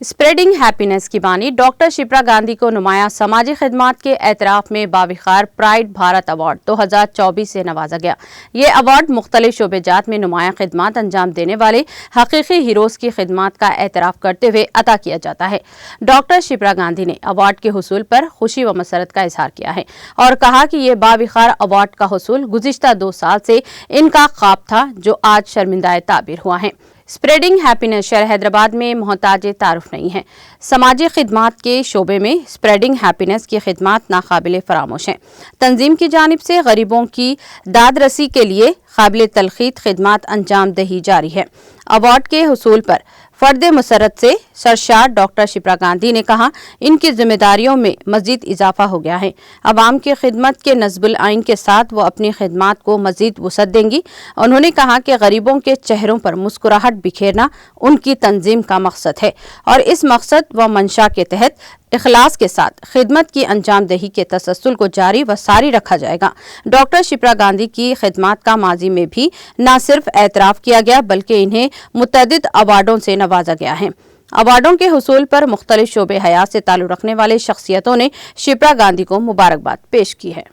Spreading happiness की बानी doctor Shipra Gandhi को नुमाया समाजी खिदमात के एतराफ़ में बाविखार प्राइड भारत अवार्ड 2024 से नवाजा गया। ये अवार्ड मुख्तलिफ शोबेजात में नुमाया खिदमात अंजाम देने वाले हकीकी हीरोज़ की खिदमात का एतराफ़ करते हुए अता किया जाता है। डॉक्टर शिप्रा गांधी ने अवार्ड के हुसूल पर खुशी व मसरत का इजहार किया है और कहा कि ये बाविखार अवार्ड का हुसूल गुज़िश्ता 2 साल से इनका ख्वाब था, जो आज शर्मिंदाए ताबीर हुआ है। स्प्रेडिंग हैप्पीनेस शहर हैदराबाद में मोहताज तारुफ नहीं है। समाजी खिदमात के शोबे में स्प्रेडिंग हैप्पीनेस की खिदमात नाकाबिले फरामोश हैं। तंजीम की जानिब से गरीबों की दादरसी के लिए काबिल तलखीद खिदमात अंजाम दही जारी है। अवार्ड के हुसूल पर फर्द मुसरत से सरशार डॉक्टर शिप्रा गांधी ने कहा, इनकी जिम्मेदारियों में मजीद इजाफा हो गया है। अवाम की खिदमत के नज़्बुल आइन के साथ वो अपनी खिदमात को मजीद वसअत देंगी। उन्होंने कहा कि गरीबों के चेहरों पर मुस्कुराहट बिखेरना उनकी तंजीम का मकसद है और इस मकसद व मंशा के तहत इखलास के साथ खिदमत की अंजाम दही के तसलसल को जारी व सारी रखा जाएगा। डॉक्टर शिप्रा गांधी की खिदमात का माजी में भी न सिर्फ एतराफ़ किया गया बल्कि इन्हें मुतअद्दिद अवार्डों से नवाजा गया है। अवार्डों के हुसूल पर मुख्तलिफ शोबे हयात से ताल्लुक़ रखने वाले शख्सियतों ने शिप्रा गांधी को मुबारकबाद पेश की है।